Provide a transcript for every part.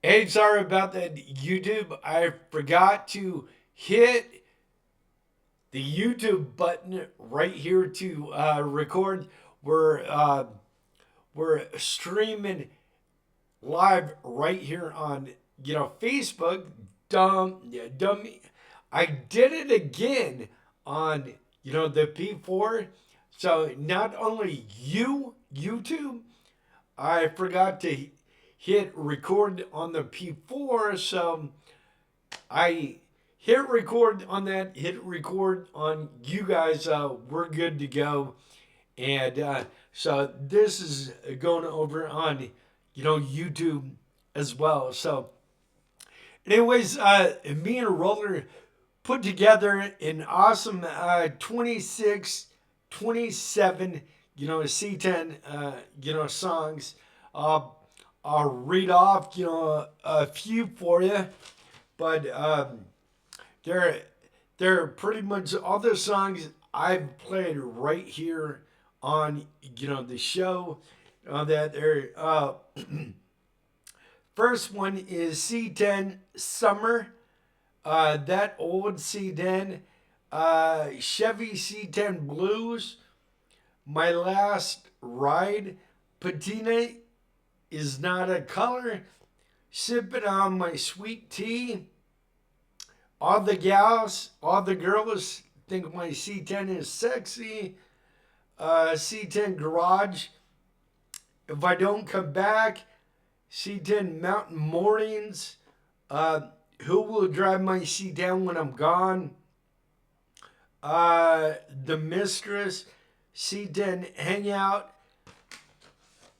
Hey, sorry about that, YouTube. I forgot to hit the YouTube button right here to record. We're uh, we're streaming live right here on Facebook. Dummy. I did it again on the P4. So not only YouTube, I forgot to hit record on the P4. So I hit record on that, hit record on you guys. We're good to go. And so this is going over on, YouTube as well. So, anyways, me and Roller put together an awesome 26, 27, C10, songs. Uh, I'll read off, a few for you, but they're they're pretty much all the songs I've played right here on the show. That they're first one is C10 Summer. That old C10, Chevy C10 Blues. My Last Ride. Patina is Not a Color. Sipping on My Sweet Tea. All the gals, all the girls think my C10 is sexy. C10 Garage. If I Don't Come Back. C10 Mountain Mornings. Who Will Drive My C Down When I'm Gone. The Mistress. C10 Hangout.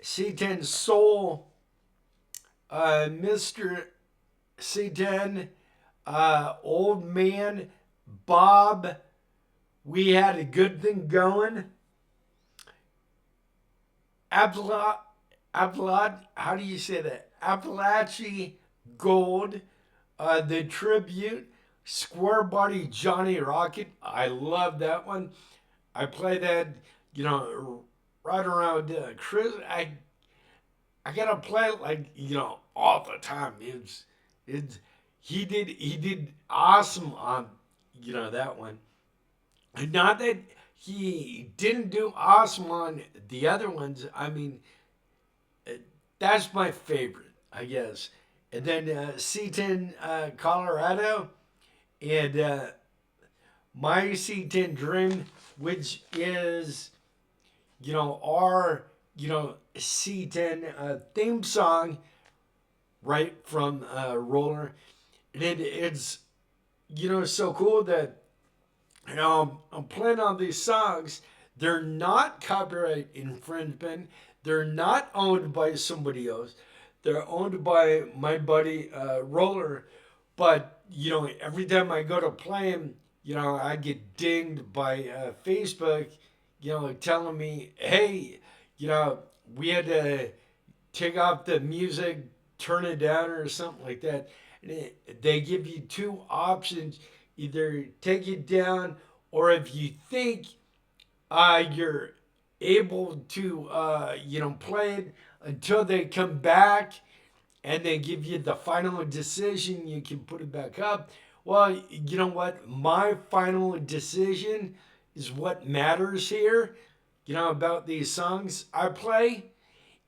C10 Soul. Mr. C10. Old Man, Bob, We Had a Good Thing Going. How do you say that? Appalachie Gold, The Tribute, Square Body Johnny Rocket. I love that one. I play that, right around Chris. I gotta play it like all the time. It's he did awesome on that one. Not that he didn't do awesome on the other ones. I mean, that's my favorite, I guess. And then C10 Colorado and My C10 Dream, which is our C10 theme song right from Roller. And it's so cool that I'm playing on these songs. They're not copyright infringement. They're not owned by somebody else. They're owned by my buddy Roller. But every time I go to play them, I get dinged by Facebook, telling me, hey, we had to take off the music, turn it down, or something like that. And they give you two options: either take it down, or if you think you're able to, play it until they come back and they give you the final decision, you can put it back up. Well, you know what? My final decision is what matters here, about these songs I play.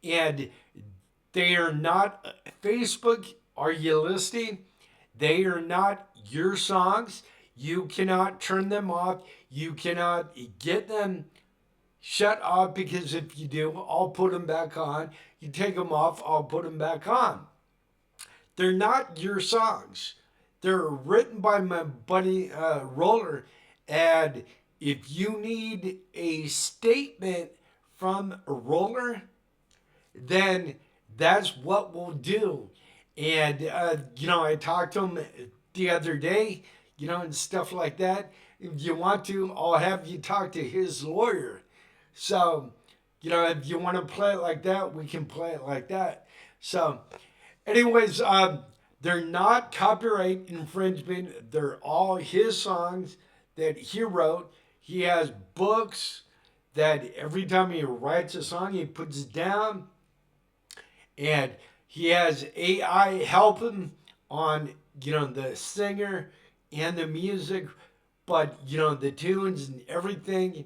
And they are not, Facebook, are you listening? They are not your songs. You cannot turn them off. You cannot get them shut off, because if you do, I'll put them back on. You take them off, I'll put them back on. They're not your songs. They're written by my buddy Roller. And if you need a statement from Roller, then that's what we'll do. And, I talked to him the other day, and stuff like that. If you want to, I'll have you talk to his lawyer. So, if you want to play it like that, we can play it like that. So, anyways, they're not copyright infringement. They're all his songs that he wrote. He has books that every time he writes a song, he puts it down. And He has AI help him on, the singer and the music, but, the tunes and everything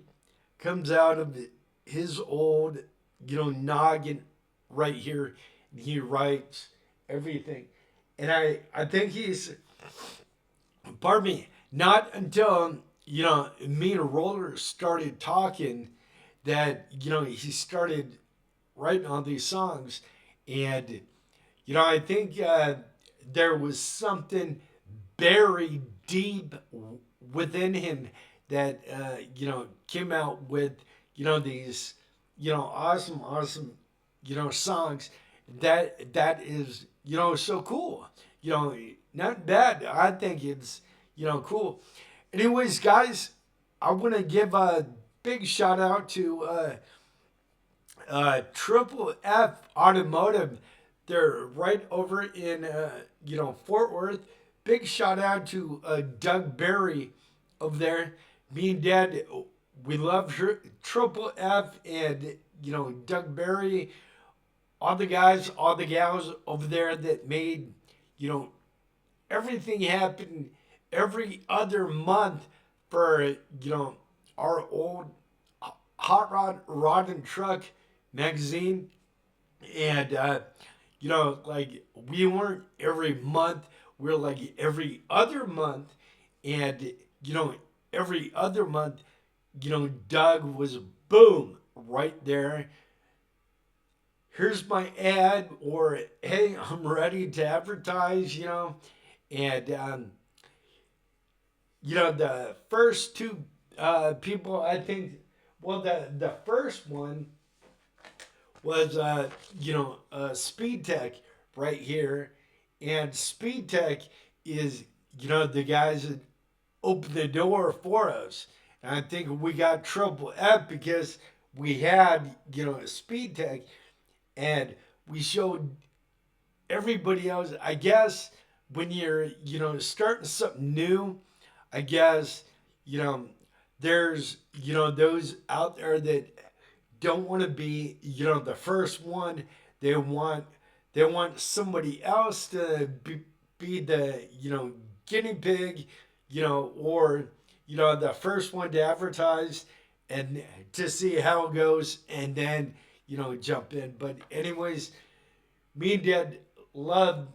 comes out of his old, noggin right here. And he writes everything. And I think he's, pardon me, not until, me and Roller started talking that, he started writing all these songs. And, I think there was something buried deep within him that, came out with, these, awesome, awesome, songs that is, so cool. Not bad. I think it's, cool. Anyways, guys, I want to give a big shout out to Triple F Automotive. They're right over in Fort Worth. Big shout out to Doug Berry over there. Me and Dad, we love Triple F and Doug Berry. All the guys, all the gals over there that made everything happen every other month for our old Hot Rod and Truck magazine. And like we weren't every month, we're like every other month. And every other month, Doug was boom right there. Here's my ad, or hey, I'm ready to advertise, and the first two people, I think, well, the first one was Speed Tech right here, and Speed Tech is the guys that opened the door for us. And I think we got Triple F because we had Speed Tech, and we showed everybody else. I guess when you're starting something new, I guess there's those out there that don't want to be the first one. They want somebody else to be the guinea pig, or the first one to advertise and to see how it goes, and then jump in. But anyways, me and Dad love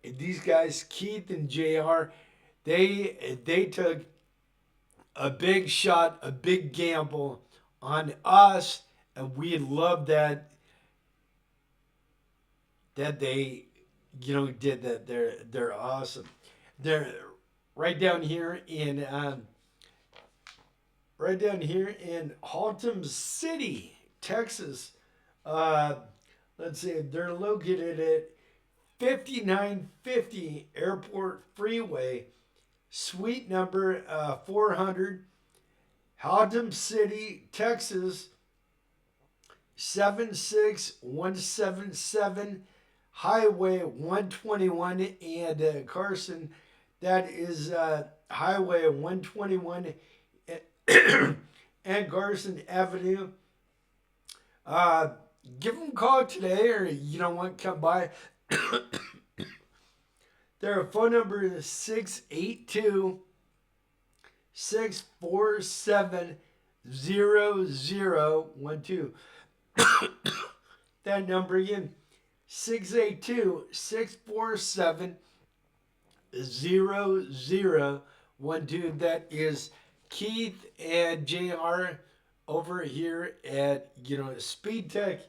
these guys, Keith and JR. They took a big shot, a big gamble on us, and we love that they did that. They're awesome. They're right down here in Haltom City, Texas. Uh, let's see, they're located at 5950 Airport Freeway, suite number 400, Haltom City, Texas 76177, Highway 121, and Carson. That is Highway 121 and Garson Avenue. Give them a call today, or come by. Their phone number is 682-647-0012. That number again, 682-647-0012. That is Keith and JR over here at Speed Tech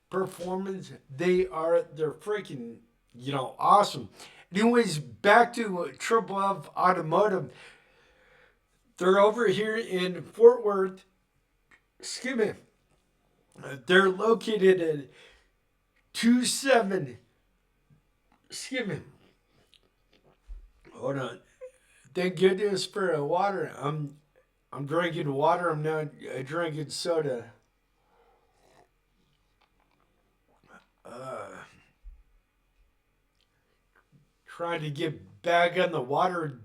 Performance. They're freaking awesome. Anyways, back to Triple F Automotive. They're over here in Fort Worth. Excuse me. They're located at 27. Excuse me. Hold on. Thank goodness for water. I'm drinking water. I'm not drinking soda. Trying to get back on the water,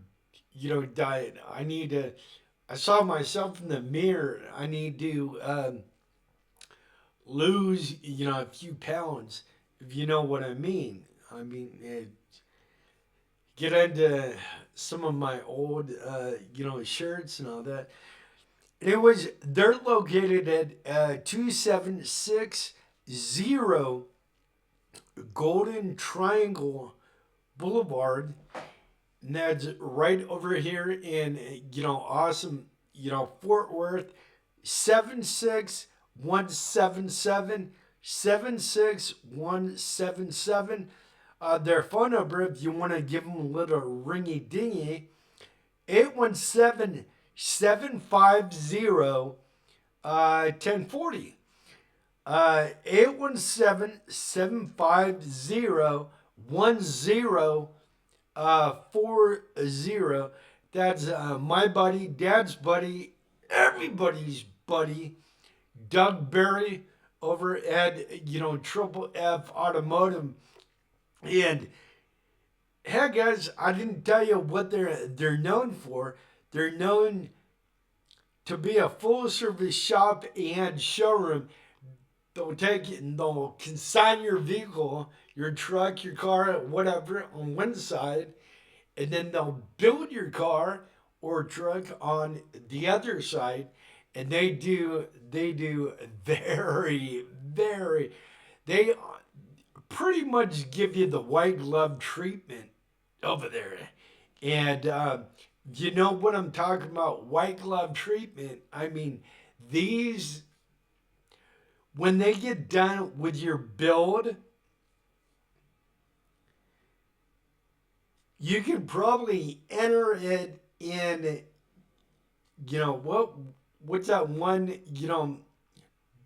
diet. I saw myself in the mirror. I need to lose, a few pounds. if you know what I mean. I mean, get into some of my old, shirts and all that. They're located at 2760 Golden Triangle Boulevard. And that's right over here in, awesome, Fort Worth. 76177 76177. Their phone number, if you want to give them a little ringy dingy, 817 750 1040. 817 750 1040. That's my buddy, Dad's buddy, everybody's buddy, Doug Berry over at, Triple F Automotive. And hey guys, I didn't tell you what they're known for. They're known to be a full service shop and showroom. They'll take it and they'll consign your vehicle, your truck, your car, whatever, on one side, and then they'll build your car or truck on the other side. And they do they pretty much give you the white glove treatment over there. And you know what I'm talking about, white glove treatment. I mean, these, when they get done with your build, you can probably enter it in, what's that one,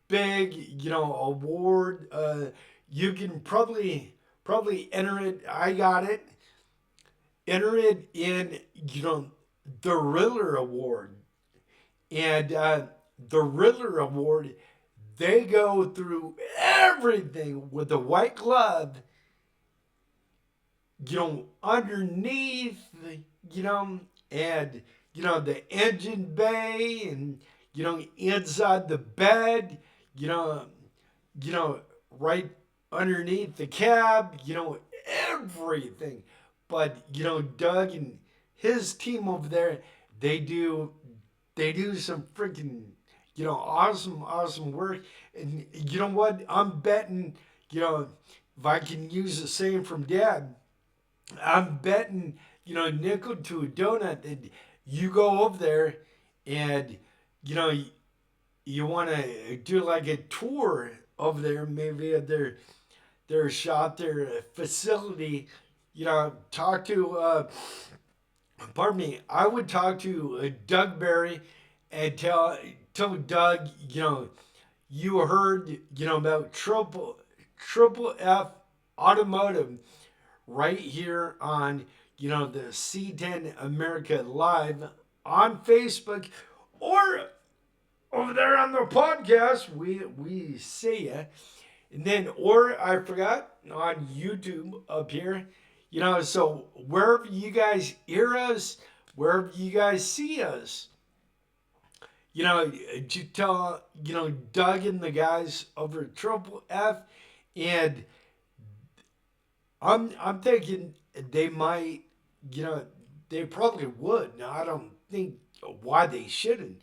big, award. You can probably enter it. I got it. Enter it in, the Riddler Award. And the Riddler Award, they go through everything with the white glove, underneath, and, the engine bay and, inside the bed, right underneath the cab, everything. But, Doug and his team over there, they do some freaking, awesome work. And you know what? I'm betting, if I can use the same from Dad, I'm betting, nickel to a donut that you go over there and, you want to do like a tour over there, maybe at their shop, their facility, talk to, pardon me, I would talk to Doug Berry and tell Doug, you heard, about Triple F Automotive right here on, the C10 America Live on Facebook, or over there on the podcast. We see ya. And then, or I forgot, on YouTube up here, so wherever you guys hear us, wherever you guys see us, to tell, Doug and the guys over at Triple F. And I'm thinking they might, they probably would. Now, I don't think why they shouldn't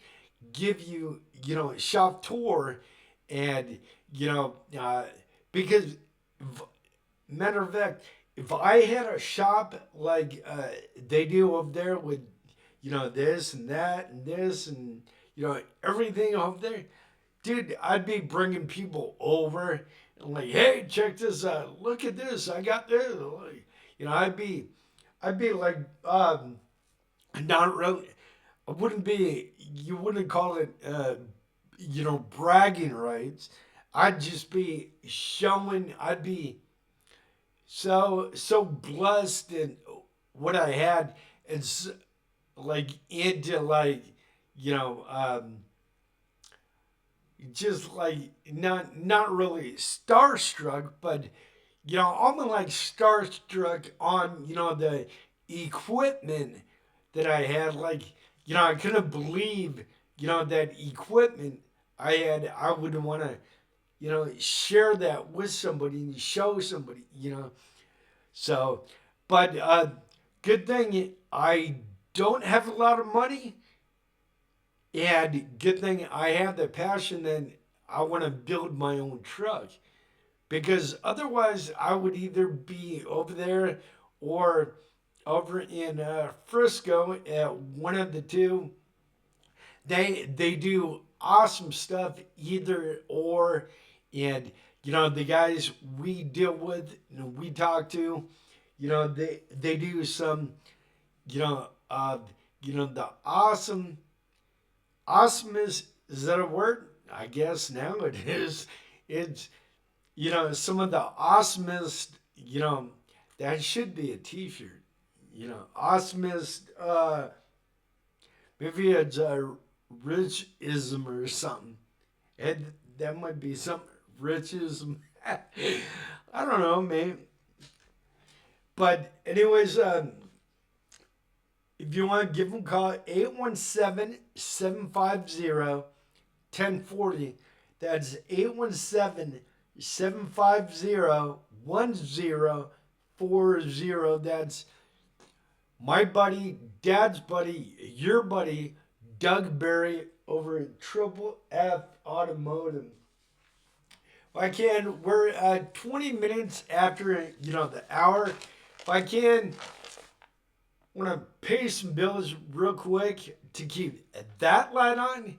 give you, a shop tour. And, because, matter of fact, if I had a shop like they do over there with, this and that and this and, everything over there, dude, I'd be bringing people over and like, hey, check this out. Look at this. I got this. I'd be like, not really, I wouldn't be, you wouldn't call it, bragging rights. I'd just be showing, I'd be so blessed in what I had, and like into like, just like not really starstruck, but I'm like starstruck on the equipment that I had. Like I couldn't believe that equipment I had. I would want to share that with somebody and show somebody. So, but good thing I don't have a lot of money, and good thing I have the passion and I want to build my own truck. Because otherwise, I would either be over there or over in Frisco at one of the two. They do awesome stuff either or, and the guys we deal with, we talk to, they do some, the awesome is that a word? I guess now it is. It's some of the awesomest, that should be a t-shirt. Awesomest, maybe it's a richism or something. And that might be something, richism. I don't know, man. But anyways, if you want to give them a call, 817-750-1040. That's 817-750-1040. That's my buddy, Dad's buddy, your buddy, Doug Berry over at Triple F Automotive. If I can, we're 20 minutes after, the hour. If I can, I want to pay some bills real quick to keep that light on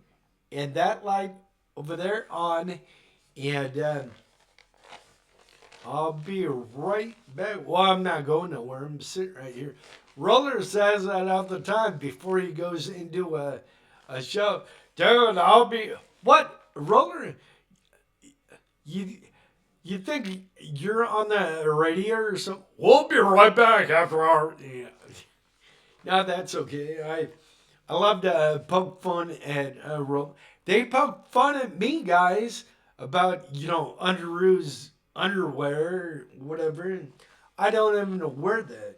and that light over there on. And I'll be right back. Well, I'm not going nowhere. I'm sitting right here. Roller says that all the time before he goes into a show. Dude, I'll be... What? Roller? You think you're on the radio or something? We'll be right back after our... Yeah. No, that's okay. I love to poke fun at Roller. They poke fun at me, guys, about, Underoos underwear, whatever. And I don't even wear that.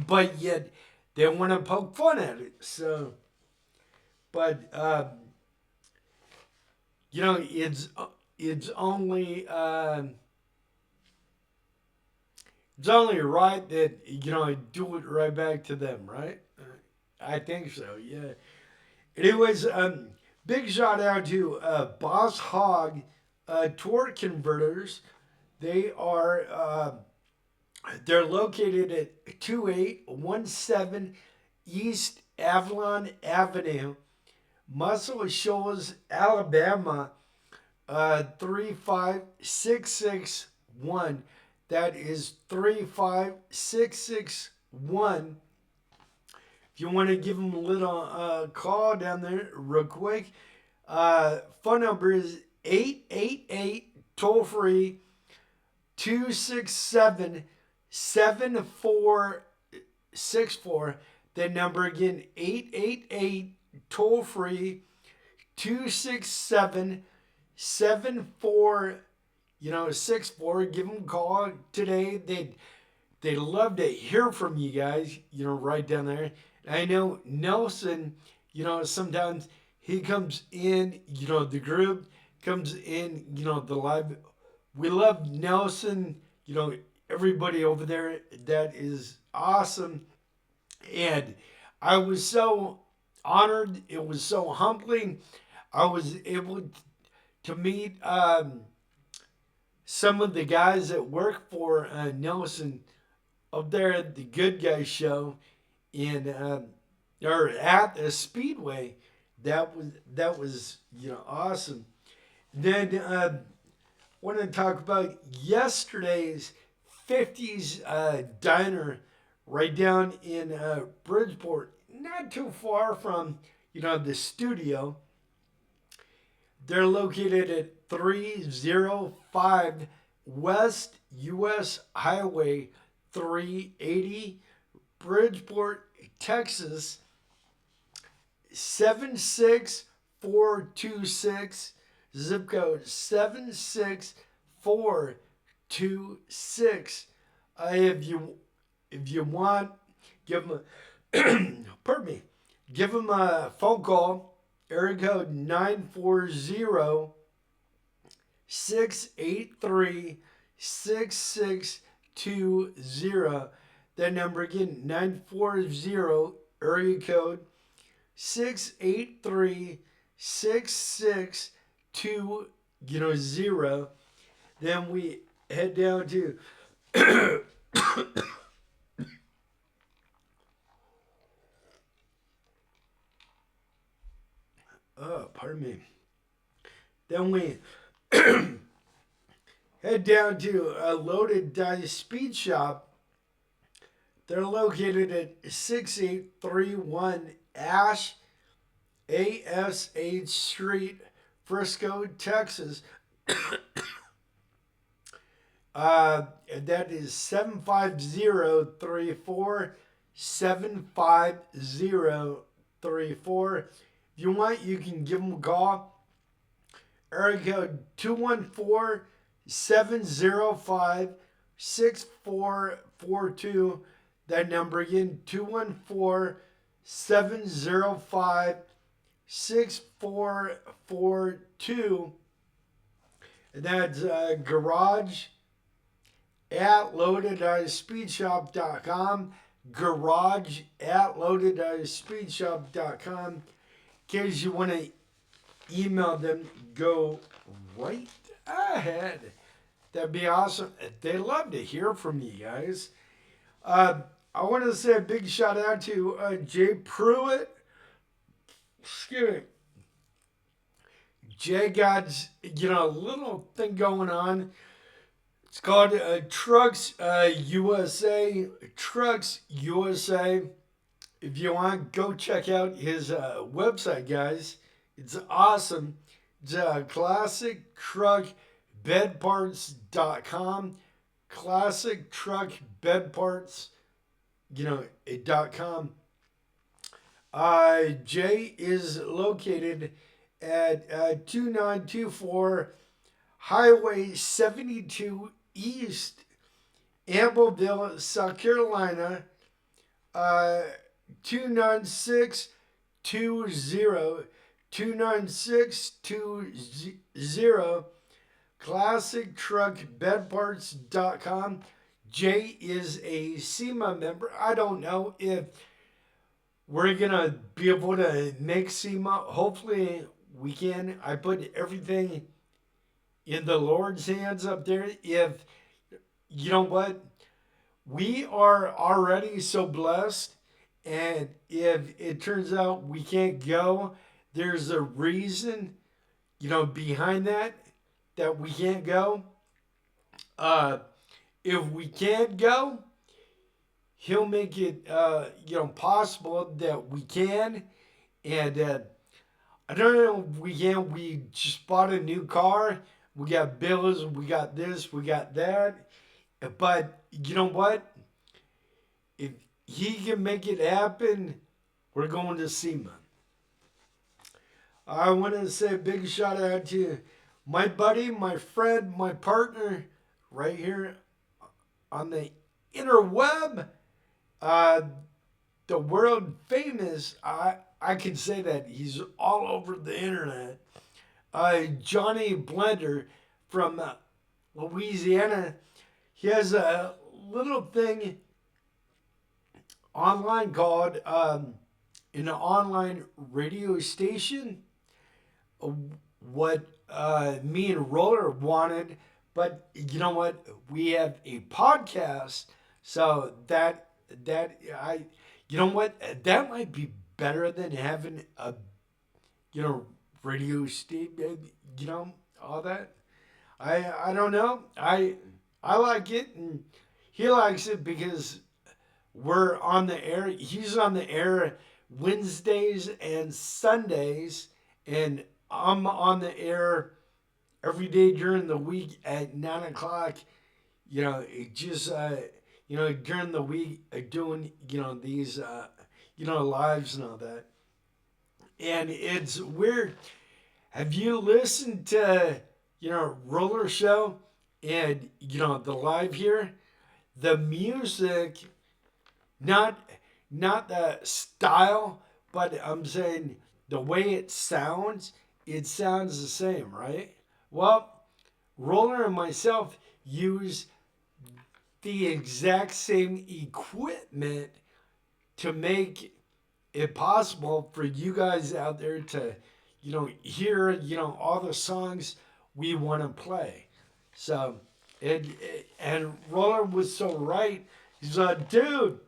But yet they want to poke fun at it. So, but it's only right that I do it right back to them, right? I think so. Yeah. Anyways, big shout out to Boss Hog Torque Converters. They're located at 2817 East Avalon Avenue, Muscle Shoals, Alabama, 35661. That is 35661. If you want to give them a little call down there real quick, phone number is 888 toll free 267-7464. That number again, 888 toll free 267-7464. Give them a call today. They'd love to hear from you guys, right down there. I know Nelson, sometimes he comes in, the group comes in, the live. We love Nelson, everybody over there. That is awesome. And I was so honored. It was so humbling. I was able to meet some of the guys that work for Nelson up there at the Good Guys show or at the Speedway. That was awesome. Then want to talk about yesterday's 50s diner right down in Bridgeport, not too far from the studio. They're located at 305 West US Highway 380, Bridgeport, Texas, 76426, zip code 76426. If you want, give them pardon me, give them a phone call, area code 940 683-6620. That number again, 940 area code 683-6620. Then we head down to oh, pardon me. Then we head down to a Loaded Dice Speed Shop. They're located at 6831 ASH Street, Frisco, Texas. That is 75034. 75034. If you want, you can give them a call. Area code 214-705-6442. That number again, 214-705-6442. And that's garage at loadedicespeedshop.com. Garage at loadedicespeedshop.com. In case you want to email them, go right ahead. That'd be awesome. They love to hear from you guys. I want to say a big shout out to Jay Pruitt. Excuse me. Jay got, a little thing going on. It's called Trucks USA. Trucks USA. If you want, go check out his website, guys. It's awesome. It's classictruckbedparts.com. classictruckbedparts.com. Jay is located at 2924 Highway 72 East, Ambleville, South Carolina, 29620. 29620. classictruckbedparts.com. Jay is a SEMA member. I don't know if we're going to be able to make SEMA. Hopefully we can. I put everything in the Lord's hands up there. If, you know what, we are already so blessed, and if it turns out we can't go, there's a reason, behind that we can't go. If we can't go, he'll make it, possible that we can. And I don't know if we can. We just bought a new car. We got bills, we got this, we got that. But you know what? If he can make it happen, we're going to SEMA. I want to say a big shout out to my buddy, my friend, my partner, right here on the interweb, the world famous, I can say that he's all over the internet, Johnny Blender from Louisiana. He has a little thing online called an online radio station. What me and Roller wanted, but you know what? We have a podcast, so that that might be better than having a radio station, all that. I don't know. I like it, and he likes it because we're on the air. He's on the air Wednesdays and Sundays, and I'm on the air every day during the week at 9 o'clock. During the week, doing, these, lives and all that. And it's weird. Have you listened to, Roller Show and, the live here? The music, not the style, but I'm saying the way it sounds the same, right? Well, Roller and myself use the exact same equipment to make it possible for you guys out there to, hear, all the songs we want to play. So, and Roller was so right. He's like, dude,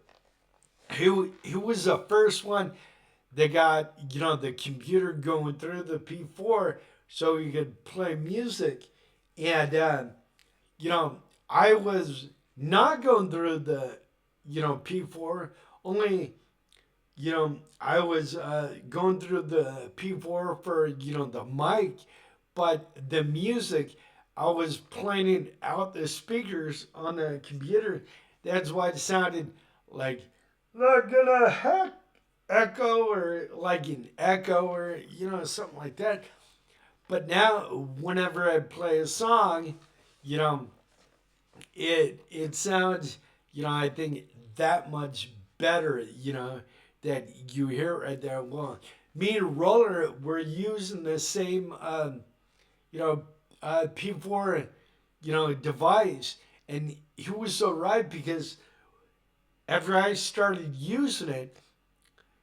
he was the first one that got, the computer going through the P4 so he could play music. And, you know, I was not going through the, P4, only, I was going through the P4 for, the mic, but the music, I was playing it out the speakers on the computer. That's why it sounded like, not gonna echo or like an echo or, something like that. But now, whenever I play a song, you know, it sounds, I think that much better, that you hear it right there. Well, me and Roller were using the same, you know, P4, device, and he was so right because after I started using it,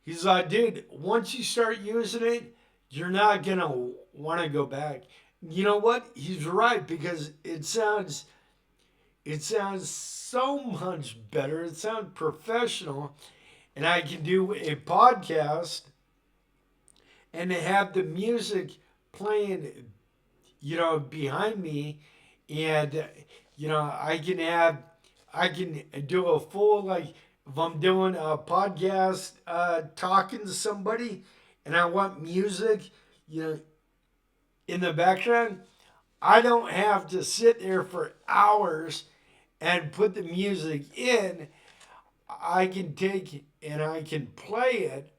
he's like, dude, once you start using it, you're not gonna want to go back. You know what? He's right because it sounds so much better. It sounds professional, and I can do a podcast and have the music playing, behind me, and I can do a full, like, if I'm doing a podcast, talking to somebody, and I want music, you know, in the background. I don't have to sit there for hours and put the music in. I can take and I can play it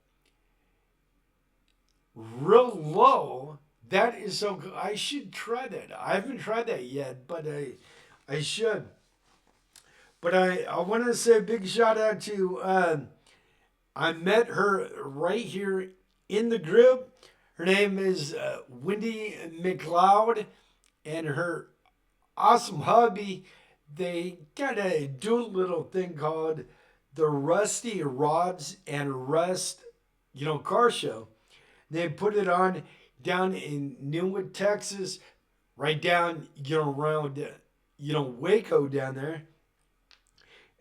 real low. That is so good. I should try that. I haven't tried that yet, but I should. But I want to say a big shout out to, I met her right here in the group. Her name is Wendy McLeod, and her awesome hubby, they got a do little thing called the Rusty Rods and Rust, car show. They put it on down in Newwood, Texas, right down, around, Waco down there.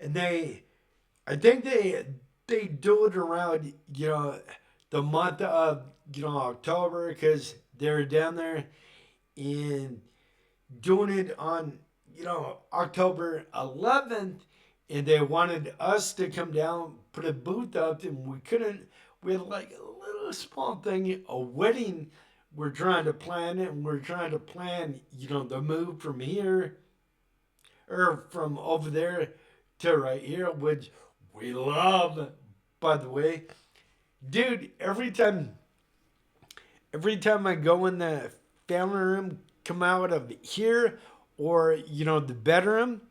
And I think they do it around, the month of, October, because they're down there in doing it on, October 11th, and they wanted us to come down, put a booth up, and we couldn't. We had like a little small thing, a wedding. We're trying to plan it, and we're trying to plan, the move from here or from over there to right here, which we love, by the way. Dude, every time I go in the family room, come out of here, or the bedroom,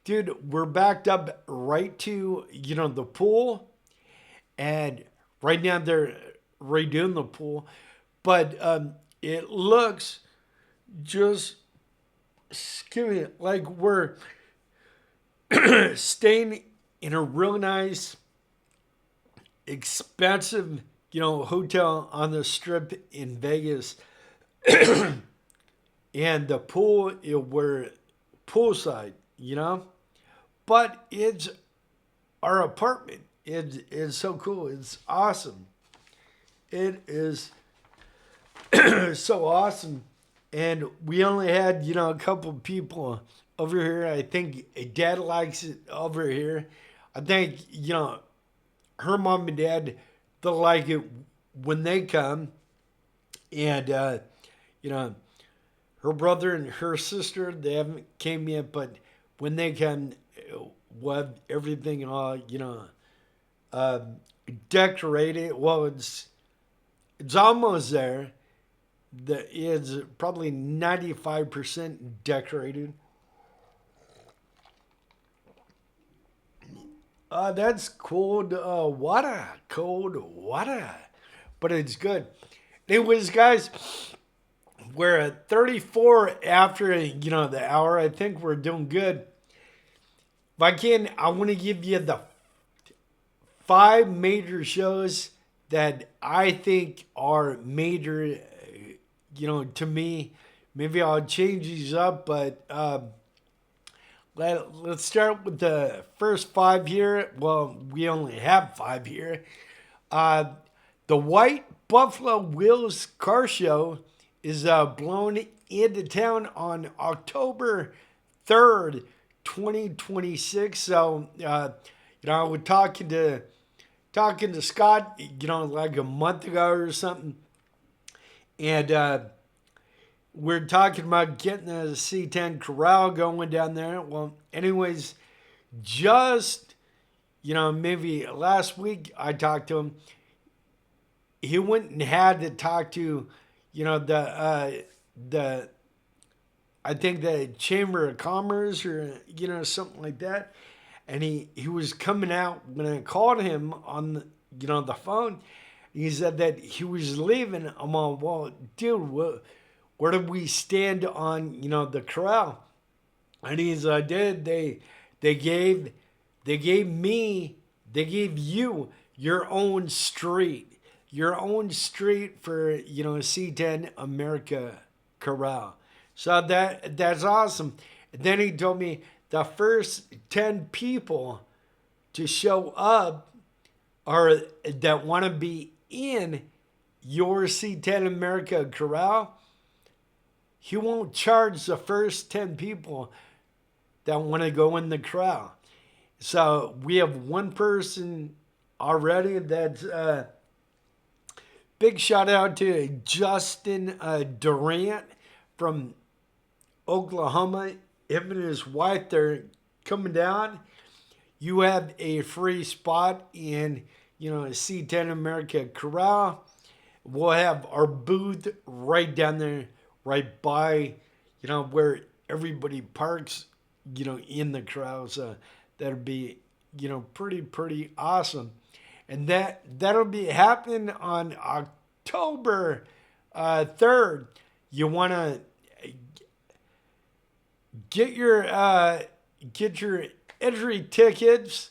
dude, we're backed up right to the pool, and right now they're redoing the pool, but it looks just scary, like we're staying in a real nice, expensive, hotel on the strip in Vegas. And the pool, we're poolside, but it's our apartment. It is so cool. It's awesome. It is so awesome. And we only had, a couple people over here. I think Dad likes it over here. I think, her mom and dad, they'll like it when they come. And, you know, her brother and her sister, they haven't came yet, but when they come, we'll have everything all, uh, decorated. Well, it's almost there. It's probably 95% decorated. That's cold water. Cold water. But it's good. Anyways, guys, We're at 34 after, the hour. I think we're doing good. If I can, I want to give you the 5 major shows that I think are major, to me. Maybe I'll change these up, but let's start with the first 5 here. Well, we only have 5 here. The White Buffalo Wheels Car Show is blown into town on October 3rd, 2026. So, I was talking to Scott, like a month ago or something, and we're talking about getting the C10 Corral going down there. Well, anyways, just maybe last week I talked to him. He went and had to talk to, the I think the Chamber of Commerce or something like that, and he was coming out when I called him on the phone. He said that he was leaving. I'm all, well, dude, where do we stand on the corral? And he's like, dude, they gave you your own street. Your own street for C10 America Corral. So that's awesome. And then he told me the first 10 people to show up or that want to be in your C10 America Corral, he won't charge the first 10 people that want to go in the corral. So we have one person already that's big shout out to Justin Durant from Oklahoma. Him and his wife, they're coming down. You have a free spot in, C10 America Corral. We'll have our booth right down there, right by, where everybody parks, in the corral. So that'll be, pretty awesome. And that'll be happening on October 3rd. You want to get your entry tickets.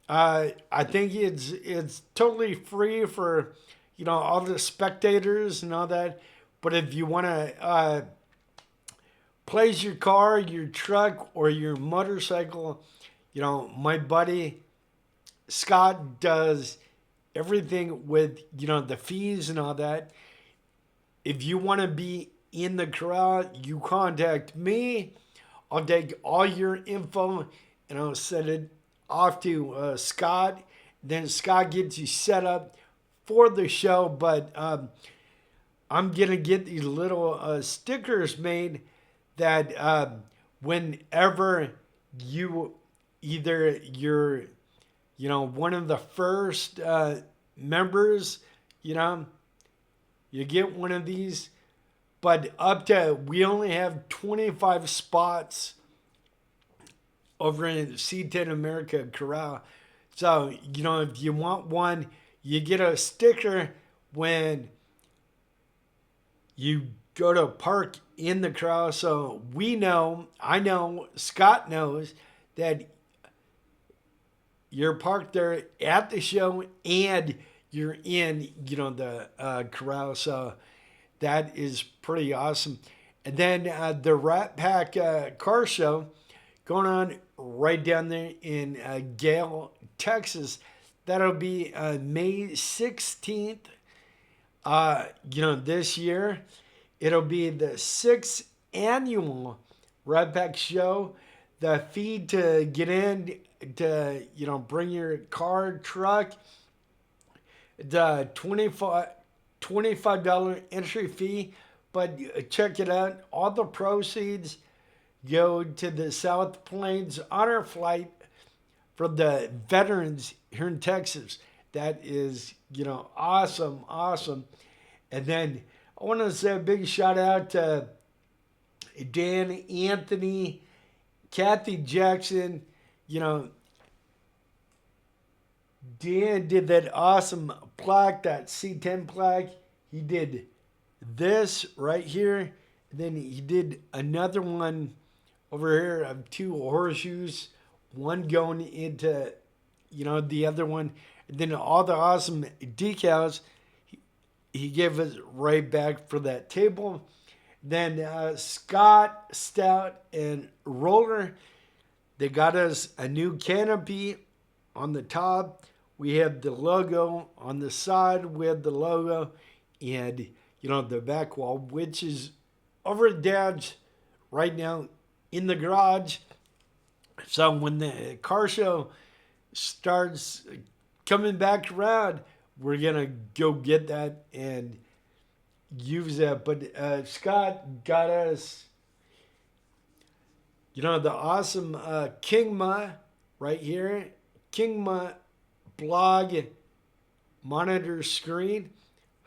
I think it's totally free for all the spectators and all that. But if you want to place your car, your truck, or your motorcycle, my buddy Scott does everything with the fees and all that. If you want to be in the corral, you contact me. I'll take all your info and I'll send it off to Scott. Then Scott gets you set up for the show. But I'm gonna get these little stickers made that whenever you're one of the first members, you get one of these. But we only have 25 spots over in C10 America Corral. So, if you want one, you get a sticker when you go to park in the corral. So I know, Scott knows that you're parked there at the show and you're in, the corral. So that is pretty awesome. And then the Rat Pack car show going on right down there in Gale, Texas. That'll be May 16th. This year. It'll be the 6th annual Rat Pack show. The fee to get in, to bring your car, truck, the $25 entry fee. But check it out. All the proceeds go to the South Plains Honor Flight for the veterans here in Texas. That is, awesome. And then I want to say a big shout out to Dan Anthony, Kathy Jackson. Dan did that awesome plaque, that C10 plaque. He did this right here. Then he did another one over here of two horseshoes, one going into, the other one. And then all the awesome decals he gave us right back for that table. Then Scott, Stout, and Roller, they got us a new canopy on the top. We have the logo on the side with the logo, and the back wall, which is over Dad's right now in the garage. So when the car show starts coming back around, we're gonna go get that and use that. But Scott got us, the awesome Kingma right here, Kingma blog monitor screen.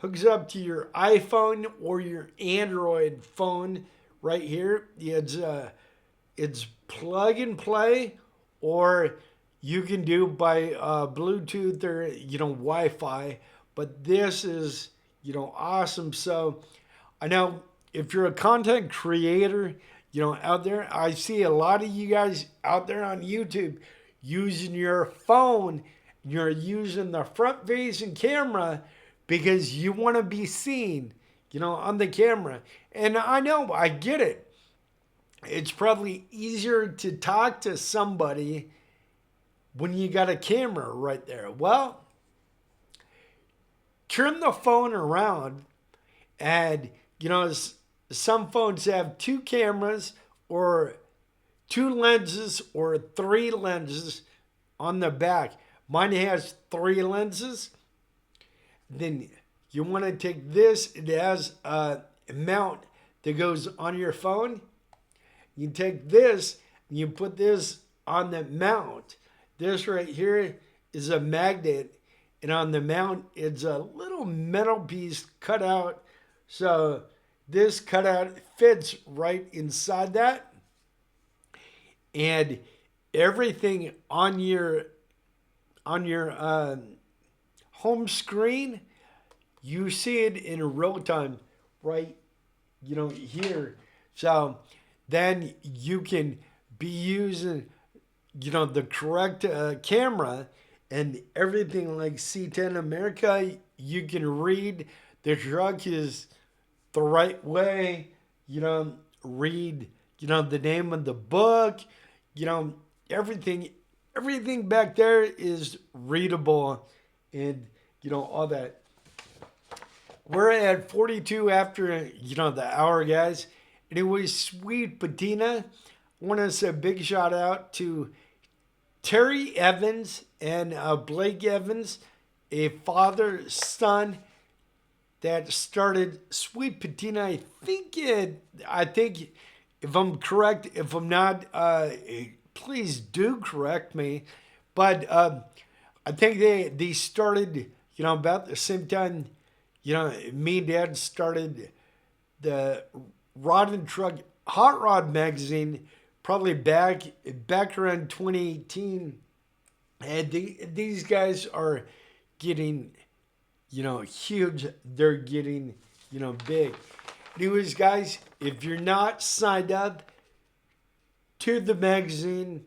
Hooks up to your iPhone or your Android phone right here. It's plug and play, or you can do by Bluetooth or Wi-Fi. But this is awesome. So I know if you're a content creator, out there, I see a lot of you guys out there on YouTube using your phone. You're using the front-facing camera because you want to be seen, on the camera. And I know, I get it. It's probably easier to talk to somebody when you got a camera right there. Well, turn the phone around and, some phones have two cameras or two lenses or three lenses on the back. Mine has three lenses. Then you want to take this. It has a mount that goes on your phone. You take this and you put this on the mount. This right here is a magnet, and on the mount it's a little metal piece cut out. So this cutout fits right inside that, and everything on your home screen, you see it in real time right here. So then you can be using the correct camera and everything. Like C10 America, you can read the truck is the right way, read the name of the book, everything back there is readable, and all that. We're at 42 after the hour, guys. And it was sweet patina. I want to say a big shout out to Terry Evans and Blake Evans, a father-son that started Sweet Patina. I think if I'm correct, if I'm not, please do correct me. But I think they started, about the same time, me and Dad started the Rod and Truck Hot Rod magazine, probably back around 2018. And these guys are getting, huge. They're getting, big. Anyways, guys, if you're not signed up to the magazine,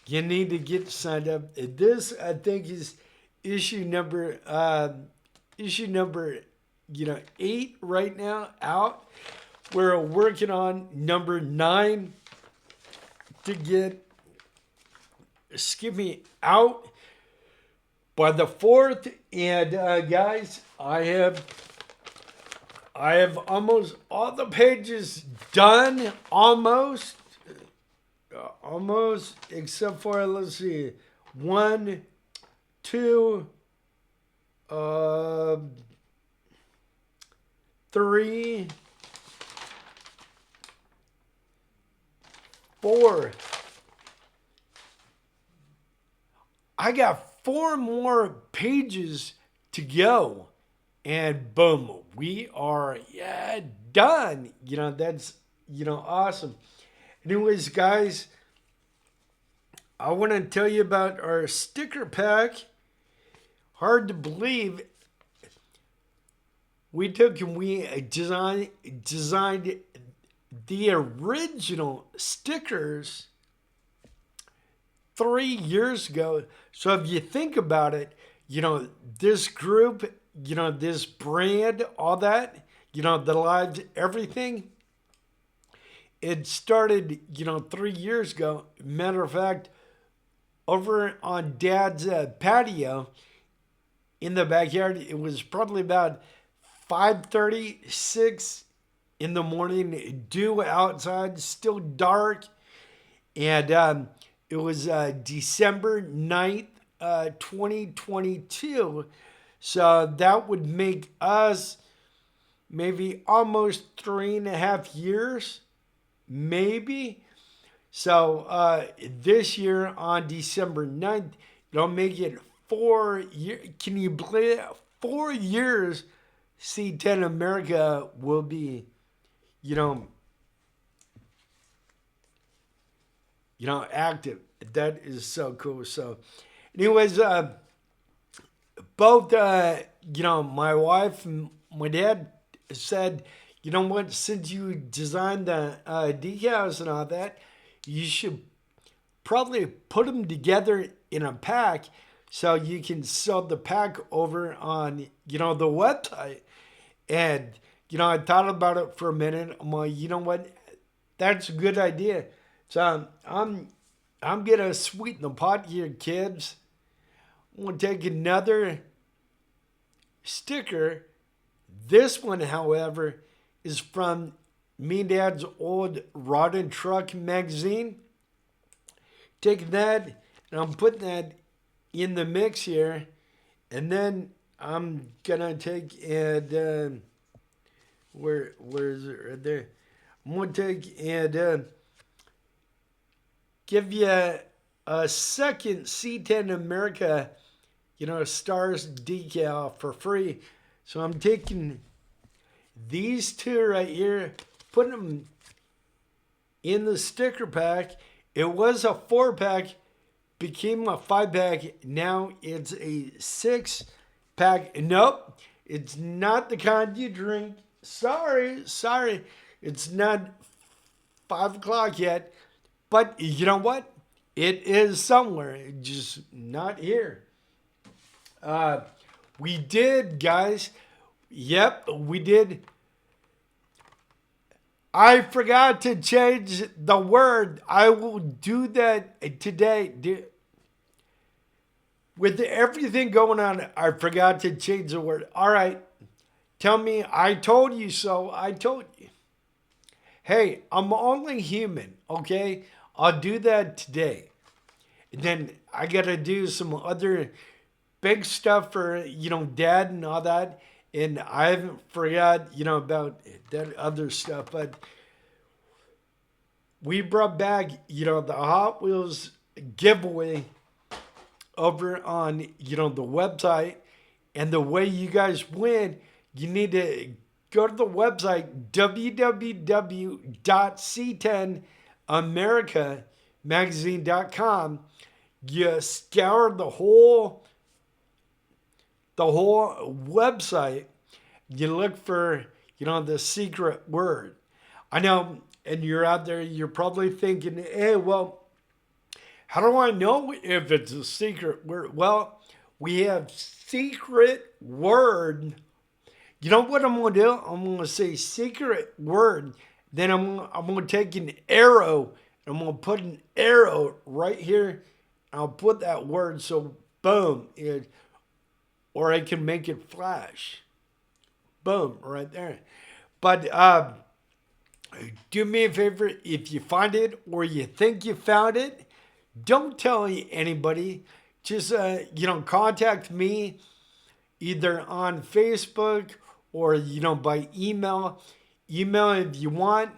you need to get signed up. This, I think, is issue number 8 right now out. We're working on number 9 to get out by the 4th. And guys, I have almost all the pages done, almost, except for, let's see, 1, 2, 3, 4. I got 4 more pages to go, and boom, we are done. That's awesome. Anyways, guys, I want to tell you about our sticker pack. Hard to believe, We took and we designed the original stickers 3 years ago. So if you think about it, this group, this brand, all that, the lives, everything, it started, 3 years ago. Matter of fact, over on Dad's patio in the backyard, it was probably about 5:36 in the morning, dew outside, still dark, and it was December 9th, 2022. So that would make us maybe almost 3.5 years, maybe. So this year on December 9th, it'll make it 4 years. Can you believe it? 4 years C10 America will be, you know, active. That is so cool. So, anyways, both, my wife and my dad said, you know what, since you designed the decals and all that, you should probably put them together in a pack so you can sell the pack over on, the website. And, I thought about it for a minute. I'm like, you know what? That's a good idea. So I'm gonna sweeten the pot here, kids. I'm gonna take another sticker. This one, however, is from me and Dad's old Rod and Truck magazine. Taking that and I'm putting that in the mix here, and then I'm gonna take and where is it right there? I'm gonna take and give you a second C10 America, stars decal for free. So I'm taking these two right here, putting them in the sticker pack. It was a 4-pack, became a 5-pack. Now it's a 6-pack. Nope, it's not the kind you drink. Sorry. It's not 5 o'clock yet. But you know what? It is somewhere, just not here. We did, guys. Yep, we did. I forgot to change the word. I will do that today. With everything going on, I forgot to change the word. All right. Tell me, I told you so. I told you. Hey, I'm only human, okay? I'll do that today. And then I got to do some other big stuff for, Dad and all that. And I haven't forgot, about that other stuff. But we brought back, the Hot Wheels giveaway over on, the website. And the way you guys win, you need to go to the website, www.c10americamagazine.com. You scour the whole website. You look for, the secret word. I know, and you're out there, you're probably thinking, hey, well, how do I know if it's a secret word? Well, we have secret word. You know what I'm going to do? I'm going to say secret word. Then I'm going to take an arrow. And I'm going to put an arrow right here. I'll put that word so boom. Or I can make it flash. Boom, right there. But do me a favor. If you find it or you think you found it, don't tell anybody. Just, contact me either on Facebook or, by email. Email if you want.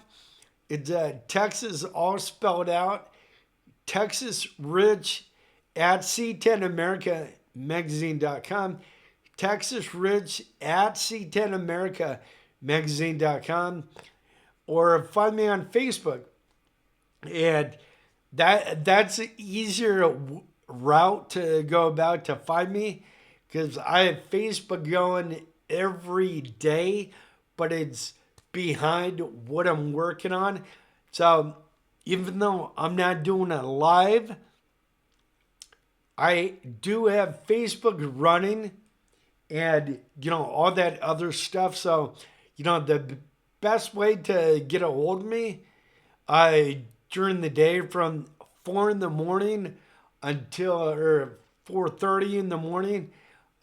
It's Texas all spelled out. TexasRich@C10AmericaMagazine.com. TexasRich@C10AmericaMagazine.com. Or find me on Facebook. And that's an easier route to go about to find me, because I have Facebook going every day, but it's behind what I'm working on. So even though I'm not doing it live, I do have Facebook running and, all that other stuff. So, the best way to get a hold of me, during the day from 4 in the morning until, or 4:30 in the morning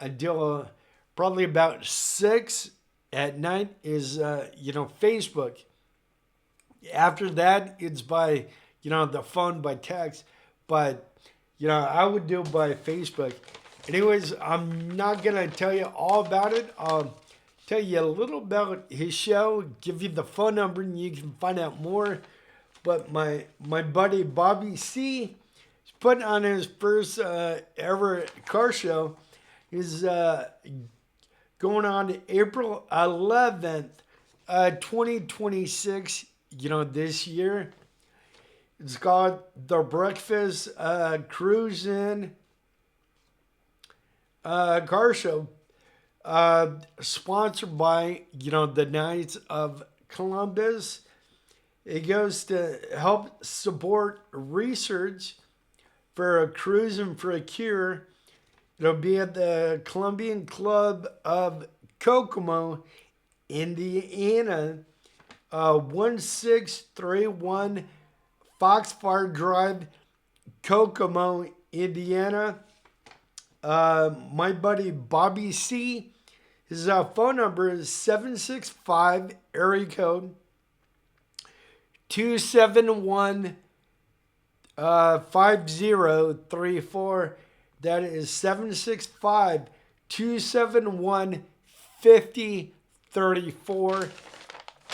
until probably about 6 at night is, Facebook. After that, it's by, the phone, by text. But, I would do it by Facebook. Anyways, I'm not going to tell you all about it. I'll tell you a little about his show, give you the phone number, and you can find out more. But my buddy Bobby C is putting on his first ever car show. He's going on April 11th, 2026, this year. It's called The Breakfast Cruisin' Car Show. Sponsored by, the Knights of Columbus. It goes to help support research for a cruising for a cure. It'll be at the Columbian Club of Kokomo, Indiana, 1631 Foxfire Drive, Kokomo, Indiana. My buddy Bobby C, his phone number is 765 area code 271 5034. That is 765 271 5034.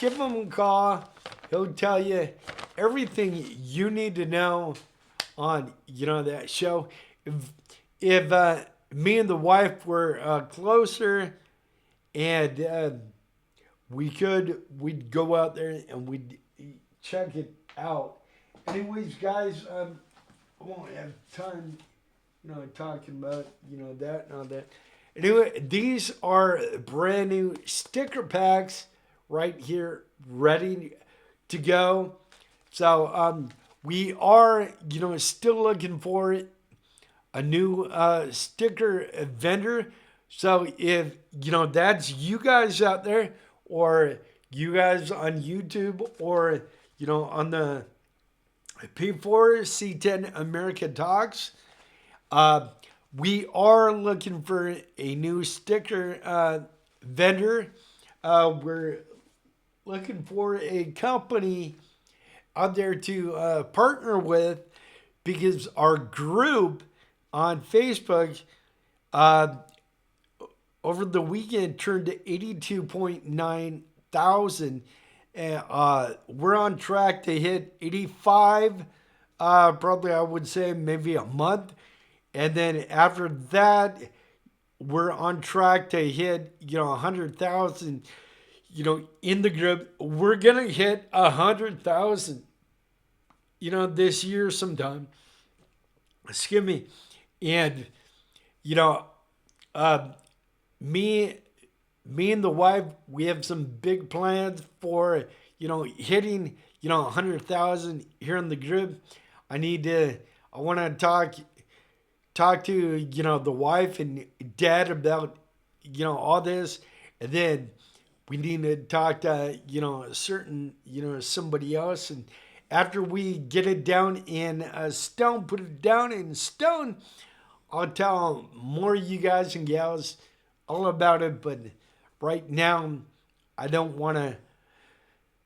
Give him a call. He'll tell you everything you need to know on, that show. If me and the wife were closer and we'd go out there and we'd check it out. Anyways, guys, I won't have time, talking about, that and all that. Anyway, these are brand new sticker packs right here, ready to go. So we are, still looking for a new sticker vendor. So if, that's you guys out there, or you guys on YouTube, or, on the P4 C10 America Talks, we are looking for a new sticker vendor. We're looking for a company out there to partner with, because our group on Facebook over the weekend turned to 82.9 thousand. We're on track to hit 85, probably I would say maybe a month. And then after that, we're on track to hit, 100,000, in the group. We're going to hit 100,000, this year sometime. Excuse me. And, me and the wife, we have some big plans for, hitting, 100,000 here in the group. I want to talk to, the wife and dad about, all this. And then we need to talk to, a certain, somebody else. And after we get it down in stone, put it down in stone, I'll tell more of you guys and gals all about it. But right now, I don't want to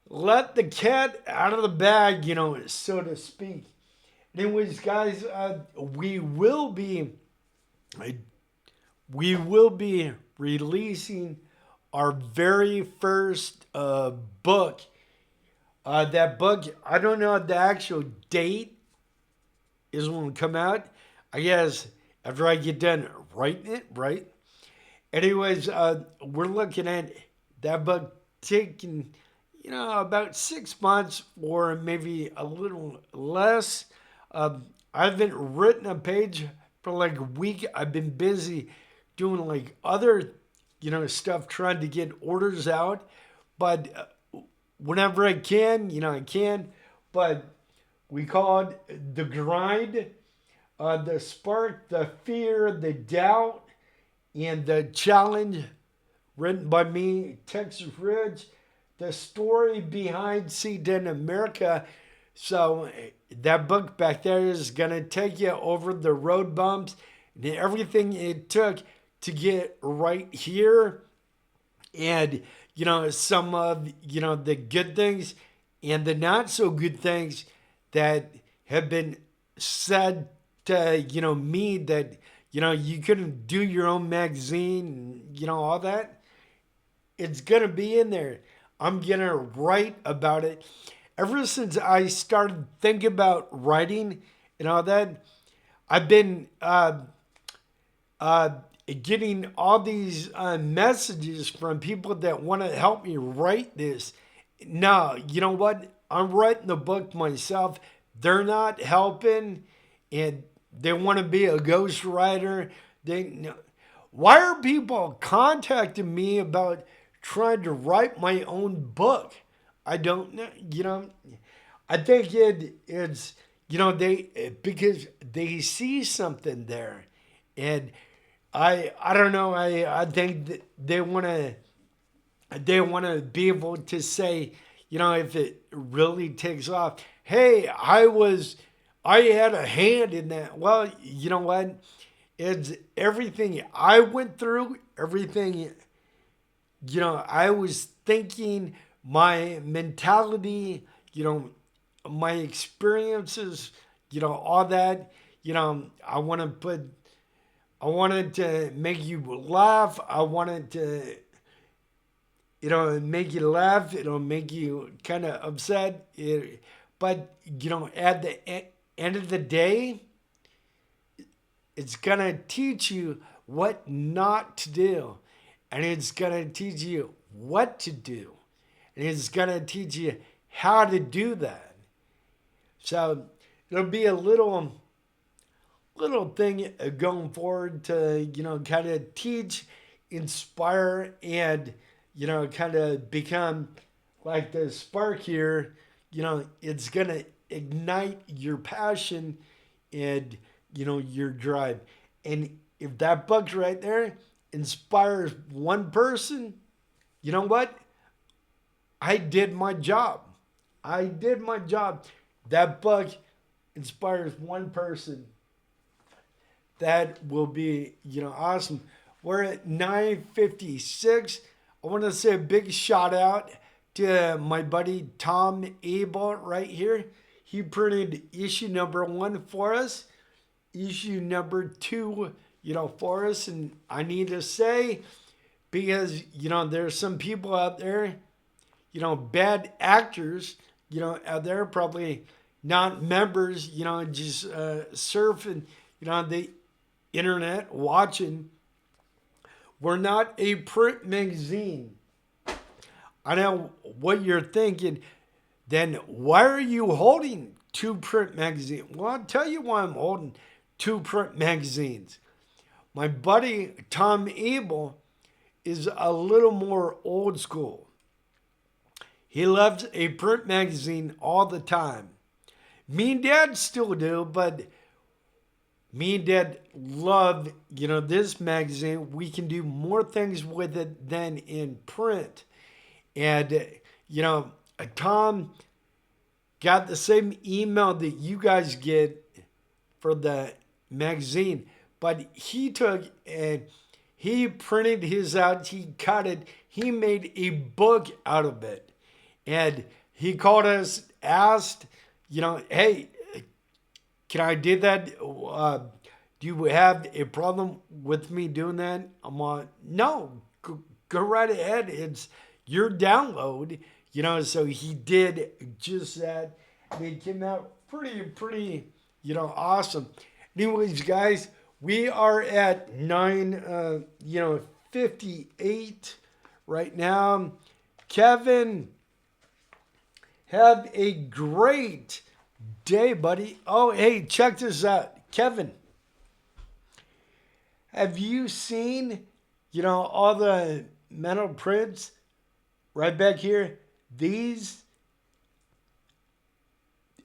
let the cat out of the bag, so to speak. Anyways, guys, we will be releasing our very first book. That book, I don't know the actual date is when it will come out. I guess after I get done writing it, right? Anyways, we're looking at that book taking, about 6 months or maybe a little less. I haven't written a page for like a week. I've been busy doing like other stuff trying to get orders out. But whenever I can, I can. But we call it the grind, the spark, the fear, the doubt, and the challenge, written by me, Texas Ridge, the story behind C10 America. So that book back there is going to take you over the road bumps and everything it took to get right here. And, some of, the good things and the not so good things that have been said to, me that, you couldn't do your own magazine, all that. It's going to be in there. I'm going to write about it. Ever since I started thinking about writing and all that, I've been getting all these messages from people that want to help me write this. No, you know what? I'm writing the book myself. They're not helping, and they want to be a ghostwriter. Why are people contacting me about trying to write my own book? I don't know. I think it's they because they see something there, and I don't know. I think that they want to be able to say, if it really takes off, hey, I had a hand in that. Well, you know what? It's everything I went through, everything, I was thinking, my mentality, my experiences, all that, I wanted to make you laugh. I wanted to, make you laugh. It'll make you kind of upset. But, at the end of the day, it's going to teach you what not to do. And it's going to teach you what to do. And it's going to teach you how to do that. So it'll be a little thing going forward to, kind of teach, inspire, and, kind of become like the spark here. It's going to ignite your passion and, your drive. And if that book's right there inspires one person, you know what? I did my job. I did my job. That book inspires one person. That will be, awesome. We're at 9:56. I want to say a big shout out to my buddy Tom Abel right here. He printed issue number 1 for us, issue number 2, for us. And I need to say, because, there's some people out there, bad actors, out there, probably not members, just surfing, the internet, watching. We're not a print magazine. I know what you're thinking. Then why are you holding 2 print magazines? Well, I'll tell you why I'm holding 2 print magazines. My buddy Tom Abel is a little more old school. He loves a print magazine all the time. Me and Dad still do, but me and Dad love, this magazine. We can do more things with it than in print. And, Tom got the same email that you guys get for the magazine, but he took and he printed his out, he cut it, he made a book out of it. And he called us, asked, hey, can I do that? Do you have a problem with me doing that? I'm like, no, go right ahead. It's your download, so he did just that. And it came out pretty, awesome. Anyways, guys, we are at 58 right now. Kevin, have a great day, buddy. Oh, hey, check this out. Kevin, have you seen all the metal prints right back here, these,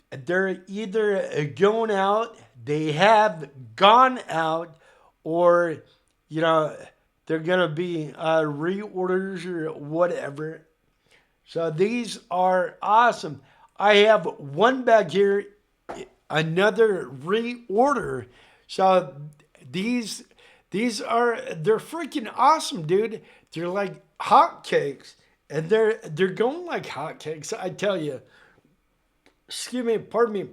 they're either going out, they have gone out, or, you know, they're going to be reorders or whatever. So these are awesome. I have one back here, another reorder. So these they're freaking awesome, dude. They're like hotcakes, and they're going like hotcakes. I tell you. Excuse me, pardon me.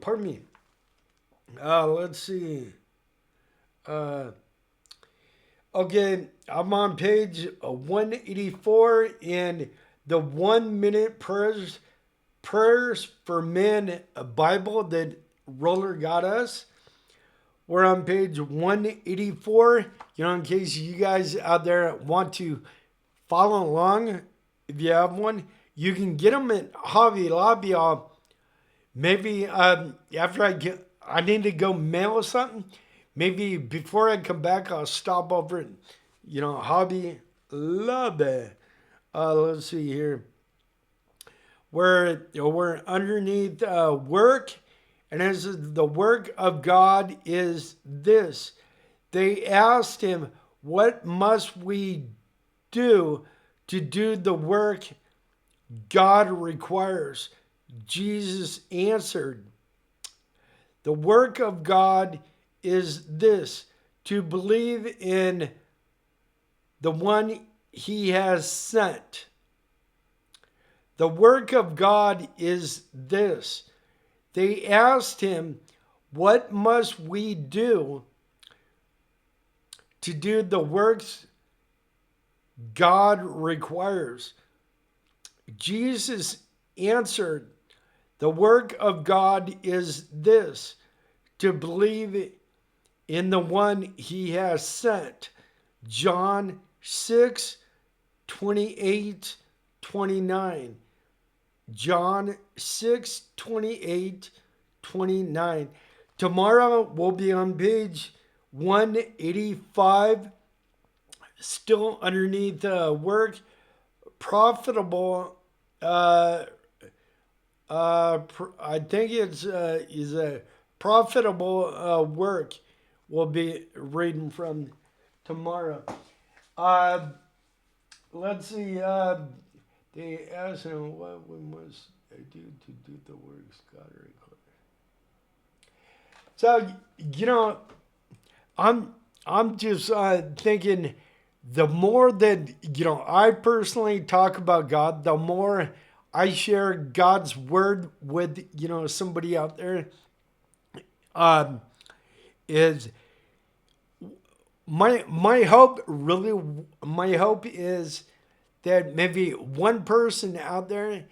Let's see. Uh, okay, I'm on page 184 in the 1 minute prayers for men Bible that Roller got us. We're on page 184. In case you guys out there want to follow along, if you have one, you can get them at Hobby Lobby. Maybe after I need to go mail something. Maybe before I come back, I'll stop over at, Hobby Lobby. Let's see here. We're underneath work, and as the work of God is this. They asked him, "What must we do to do the work God requires?" Jesus answered, "The work of God is this, to believe in the one he has sent." The work of God is this. They asked him, "What must we do to do the works God requires?" Jesus answered, "The work of God is this, to believe in the one he has sent." John 6:28-29. John 6:28-29. Tomorrow we'll be on page 185, still underneath work, profitable. I think is a profitable work we'll be reading from tomorrow. Let's see. They asked him what we must do to do the works God requires. So I'm just thinking, the more that I personally talk about God, the more I share God's word with somebody out there. Is my hope is that maybe one person out there,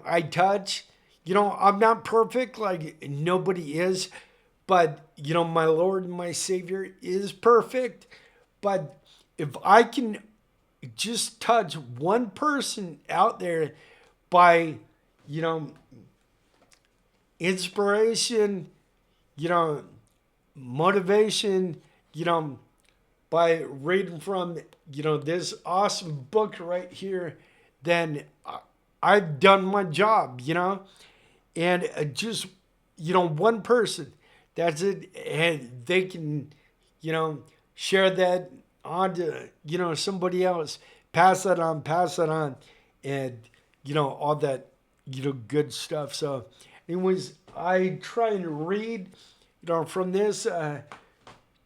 I touch. I'm not perfect, like nobody is, but my Lord and my Savior is perfect. But if I can just touch one person out there by inspiration, motivation, by reading from this awesome book right here, then I've done my job. And just one person, that's it, and they can share that on to somebody else, pass that on, and all that good stuff. So anyways, I try and read from this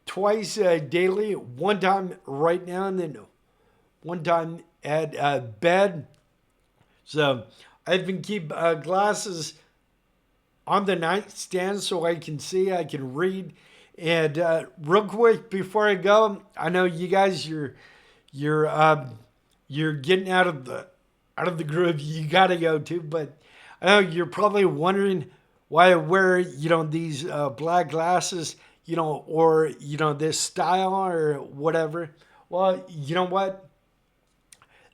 twice daily, one time right now and then one time at bed. So I even keep glasses on the nightstand so I can see, I can read. And real quick before I go, I know you guys, you're getting out of the groove. You gotta go too, but I know you're probably wondering why I wear these black glasses, or this style or whatever. Well, you know what?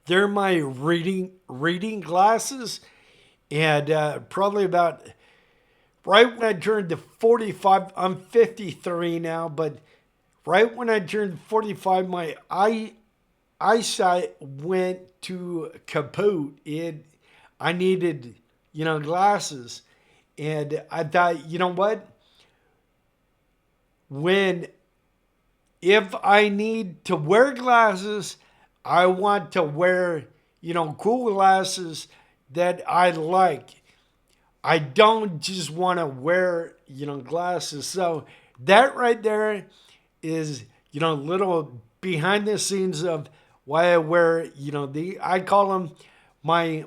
They're my reading glasses, and probably about right when I turned to 45, I'm 53 now, but right when I turned 45, my eyesight went to kaput. I needed, glasses. And I thought, you know what? If I need to wear glasses, I want to wear, cool glasses that I like. I don't just want to wear, glasses. So that right there is, little behind the scenes of why I wear, I call them my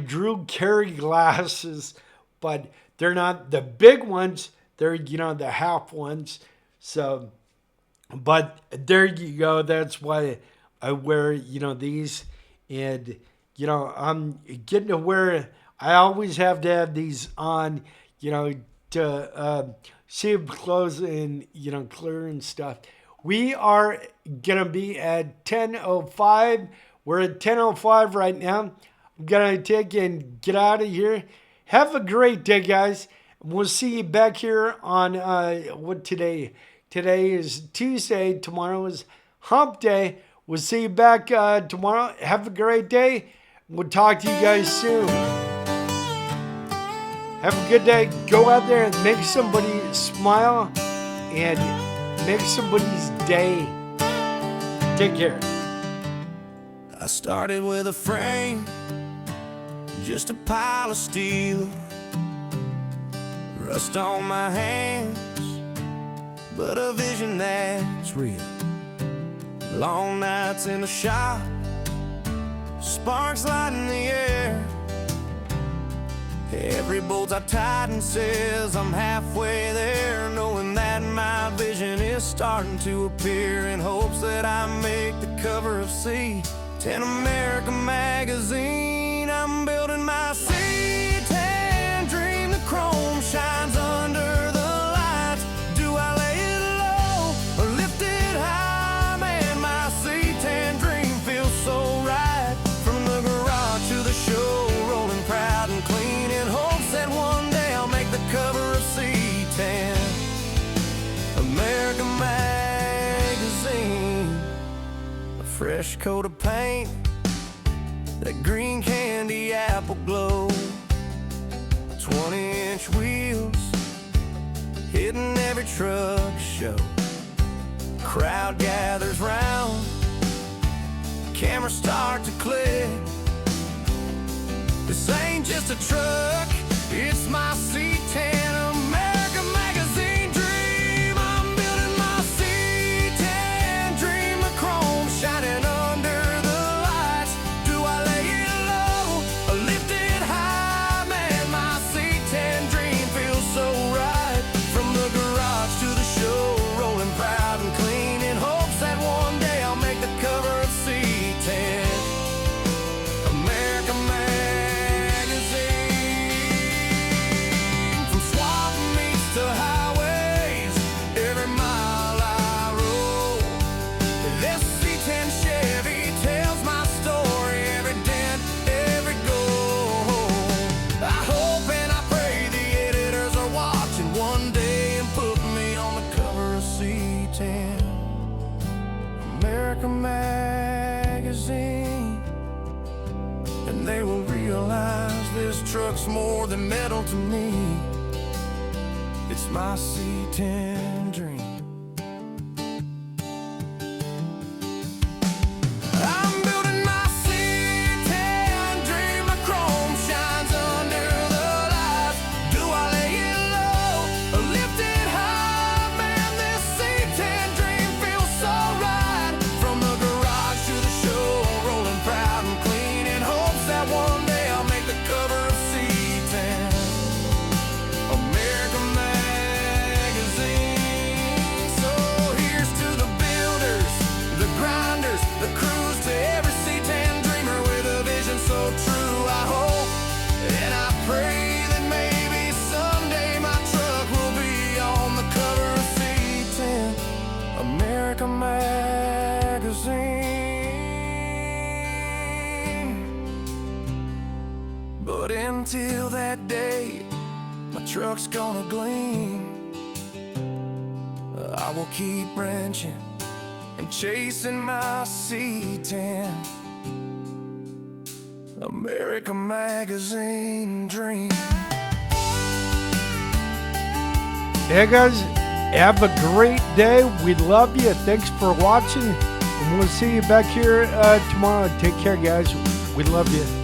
Drew Carey glasses, but they're not the big ones. They're, the half ones. So, but there you go. That's why I wear, these. And, I'm getting to wear, I always have to have these on, to see up close and, clear and stuff. We are going to be at 10:05. We're at 10:05 right now. I'm going to take and get out of here. Have a great day, guys. We'll see you back here on what today? Today is Tuesday. Tomorrow is Hump Day. We'll see you back tomorrow. Have a great day. We'll talk to you guys soon. Have a good day. Go out there and make somebody smile and make somebody's day. Take care. I started with a frame, just a pile of steel, rust on my hands, but a vision that's real. Long nights in the shop, sparks lighting the air. Every bolt I tighten says I'm halfway there, knowing that my vision is starting to appear, in hopes that I make the cover of C10 America Magazine. I'm building my C10 dream. The chrome shines under the lights. Do I lay it low or lift it high? Man, my C10 dream feels so right. From the garage to the show, rolling proud and clean, in hopes that one day I'll make the cover of C10 America Magazine. A fresh coat of paint, that green candy apple glow, 20-inch wheels hitting every truck show. Crowd gathers round, cameras start to click. This ain't just a truck, it's my C10 America Magazine dream. I'm building my C10 dream. The chrome shining under the lights. Do I lay it low or lift it high? Man, my C10 dream feels so right. From the garage to the show, rolling proud and clean, in hopes that one day I'll make the cover of C10 America Magazine. From swap meets to highways, every mile I roll, this C10 Chevy tells my story, every dent, every goal. I hope and I pray the editors are watching one day and put me on the cover of C10 America Magazine. And they will realize this truck's more than metal to me. It's my C10 dream. I'm building my C10 dream. The chrome shines under the lights. Do I lay it low or lift it high? Man, this C10 dream feels so right. From the garage to the show, rolling proud and clean, in hopes that one day I'll make the cover of C10 America Magazine. So here's to the builders, the grinders, the crews, to every C10 dreamer with a vision so true. I hope and I pray that maybe someday my truck will be on the cover of C10 America Magazine. But until that day, my truck's gonna gleam. I will keep wrenching and chasing my C10 America Magazine dream. Hey guys, have a great day. We love you. Thanks for watching. And we'll see you back here tomorrow. Take care, guys. We love you.